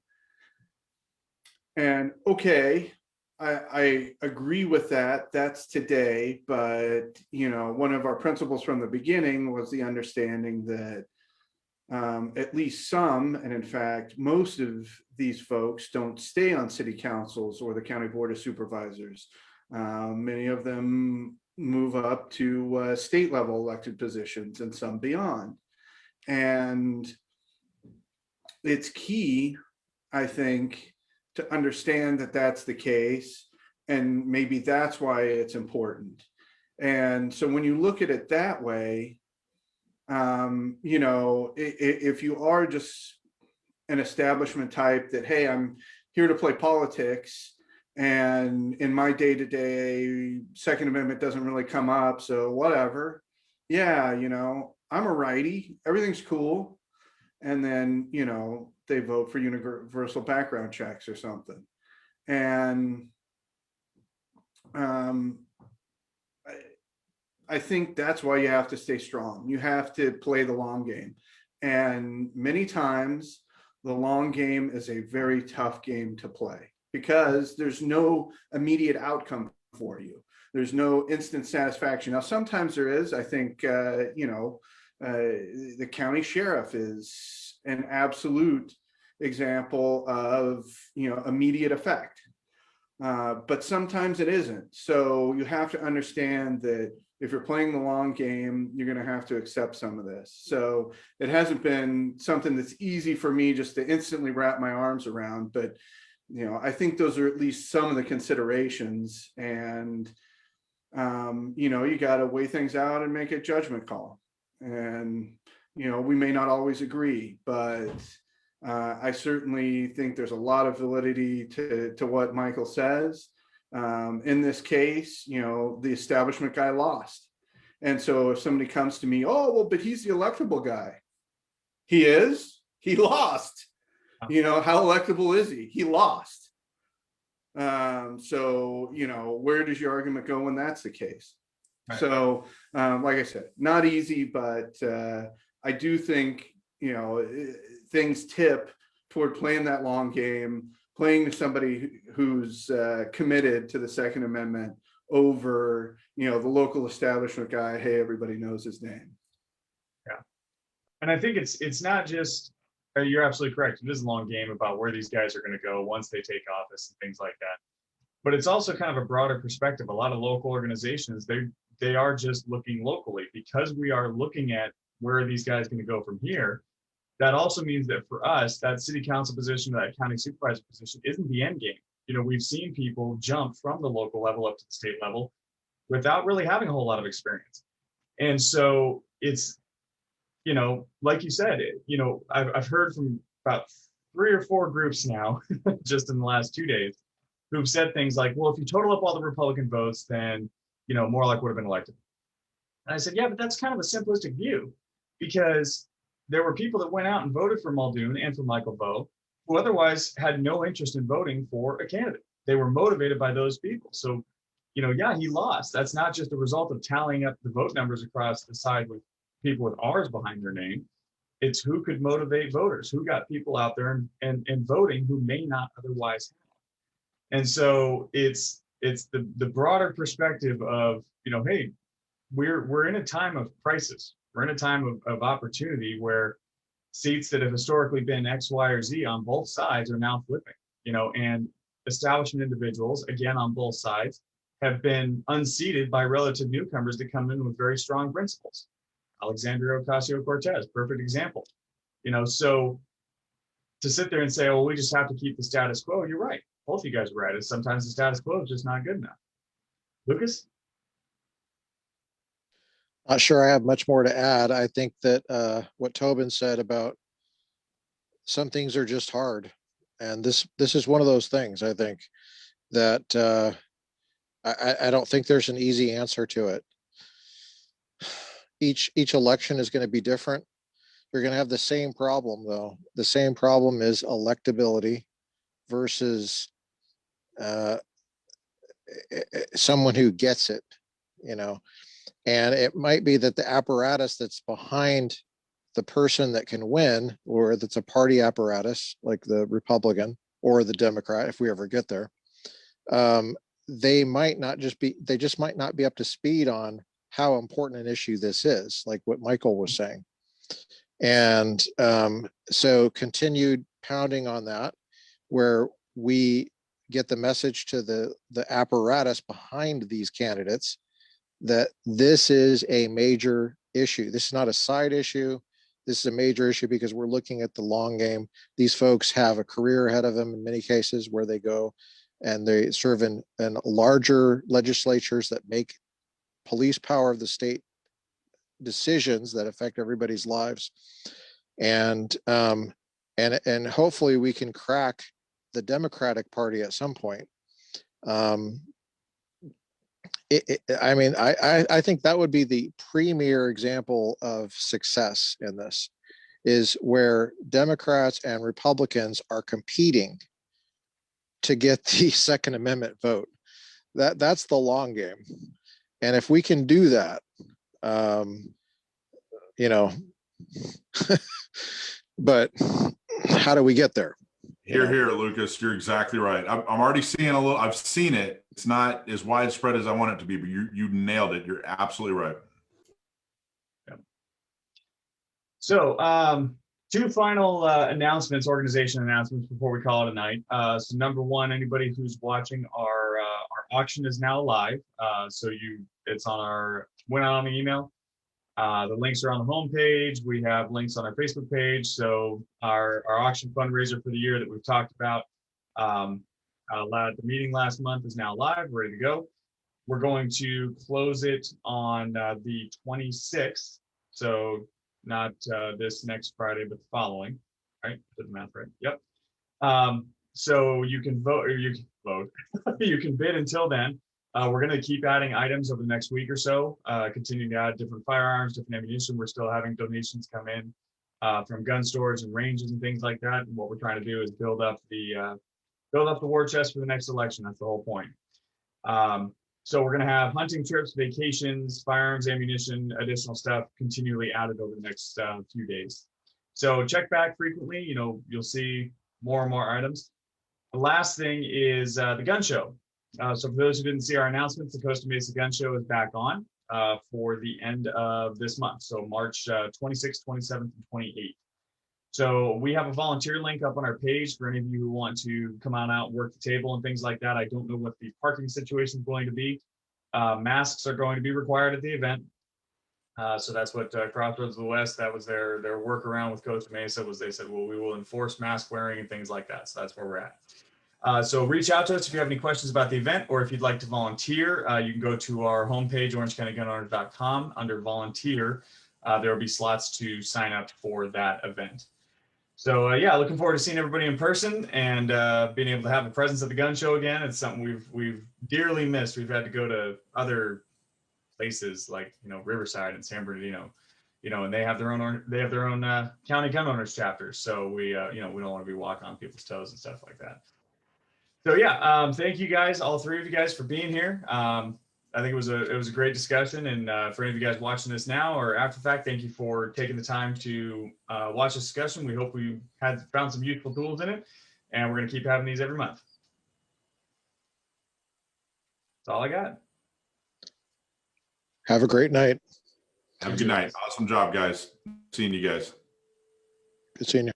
And okay, I agree with that. That's today, but one of our principles from the beginning was the understanding that at least some, and in fact, most of these folks don't stay on city councils or the county board of supervisors. Many of them move up to state level elected positions and some beyond. And it's key, I think, to understand that that's the case, and maybe that's why it's important. And so when you look at it that way, if you are just an establishment type that, hey, I'm here to play politics, and in my day-to-day Second Amendment doesn't really come up, so whatever, yeah, I'm a righty, everything's cool. And then, they vote for universal background checks or something. And I think that's why you have to stay strong. You have to play the long game. And many times the long game is a very tough game to play because there's no immediate outcome for you. There's no instant satisfaction. Now, sometimes there is. I think, the county sheriff is an absolute example of, immediate effect. But sometimes it isn't. So you have to understand that if you're playing the long game, you're going to have to accept some of this. So it hasn't been something that's easy for me just to instantly wrap my arms around. But, I think those are at least some of the considerations. And, you got to weigh things out and make a judgment call. And, we may not always agree, but I certainly think there's a lot of validity to what Michael says. In this case, the establishment guy lost. And so if somebody comes to me, oh, well, but he's the electable guy. He is, he lost. How electable is he? He lost. So, where does your argument go when that's the case? Right. So, like I said, not easy, but I do think, things tip toward playing that long game, playing to somebody who's committed to the Second Amendment over, the local establishment guy. Hey, everybody knows his name.
Yeah. And I think it's not just, you're absolutely correct. It is a long game about where these guys are going to go once they take office and things like that. But it's also kind of a broader perspective. A lot of local organizations, they are just looking locally because we are looking at where are these guys going to go from here. That also means that for us, that city council position, that county supervisor position isn't the end game. We've seen people jump from the local level up to the state level without really having a whole lot of experience. And so it's, like you said, I've heard from about 3 or 4 groups now, just in the last 2 days, who've said things like, well, if you total up all the Republican votes, then, more like would have been elected. And I said, yeah, but that's kind of a simplistic view, because there were people that went out and voted for Muldoon and for Michael Beau who otherwise had no interest in voting for a candidate. They were motivated by those people. So, yeah, he lost. That's not just the result of tallying up the vote numbers across the side with people with R's behind their name. It's who could motivate voters, who got people out there and voting who may not otherwise have. And so it's the broader perspective of, hey, we're in a time of crisis. We're in a time of opportunity where seats that have historically been X, Y, or Z on both sides are now flipping, and establishment individuals, again, on both sides, have been unseated by relative newcomers that come in with very strong principles. Alexandria Ocasio-Cortez, perfect example. So to sit there and say, oh, we just have to keep the status quo, you're right. Both of you guys are right. Sometimes the status quo is just not good enough. Lucas?
Not sure I have much more to add. I think that what Tobin said about some things are just hard. And this is one of those things, I think, that I don't think there's an easy answer to it. Each election is going to be different. You're going to have the same problem, though. The same problem is electability versus someone who gets it, and it might be that the apparatus that's behind the person that can win, or that's a party apparatus like the Republican or the Democrat, if we ever get there, they just might not be up to speed on how important an issue this is, like what Michael was saying. And so continued pounding on that, where we get the message to the apparatus behind these candidates that this is a major issue. This is not a side issue. This is a major issue because we're looking at the long game. These folks have a career ahead of them in many cases, where they go and they serve in larger legislatures that make police power of the state decisions that affect everybody's lives. And hopefully we can crack the Democratic Party at some point. I think that would be the premier example of success in this, is where Democrats and Republicans are competing to get the Second Amendment vote. That's the long game. And if we can do that, but how do we get there?
Here, Lucas, you're exactly right. I'm already seeing a little, I've seen it. It's not as widespread as I want it to be, but you nailed it. You're absolutely right.
Yeah. So, two final announcements, organization announcements before we call it a night. So number one, anybody who's watching, our auction is now live. It's went out on the email. The links are on the homepage. We have links on our Facebook page. So our auction fundraiser for the year that we've talked about at the meeting last month is now live, ready to go. We're going to close it on the 26th. So not this next Friday, but the following, right? Did the math right? Yep. So you can vote, or you can vote. You can bid until then. We're going to keep adding items over the next week or so, continuing to add different firearms, different ammunition. We're still having donations come in from gun stores and ranges and things like that. And what we're trying to do is build up the war chest for the next election. That's the whole point. So we're going to have hunting trips, vacations, firearms, ammunition, additional stuff continually added over the next few days. So check back frequently. You'll see more and more items. The last thing is the gun show. So for those who didn't see our announcements, the Costa Mesa Gun Show is back on for the end of this month. So March 26th, 27th, and 28th. So we have a volunteer link up on our page for any of you who want to come on out, work the table and things like that. I don't know what the parking situation is going to be. Masks are going to be required at the event. So that's what Crossroads of the West, that was their workaround with Costa Mesa, was they said, well, we will enforce mask wearing and things like that. So that's where we're at. So reach out to us if you have any questions about the event, or if you'd like to volunteer. You can go to our homepage, orangecountygunowners.com. Under volunteer, there will be slots to sign up for that event. So yeah, looking forward to seeing everybody in person and being able to have a presence at the gun show again. It's something we've dearly missed. We've had to go to other places like, Riverside and San Bernardino, and they have their own county gun owners chapters. So we don't want to be walking on people's toes and stuff like that. So yeah, thank you guys, all three of you guys, for being here. I think it was a great discussion, and for any of you guys watching this now or after the fact, thank you for taking the time to watch this discussion. We hope we found some useful tools in it, and we're going to keep having these every month. That's all I got.
Have a great night.
Have a good night. Awesome job, guys. Seeing you guys.
Good seeing you.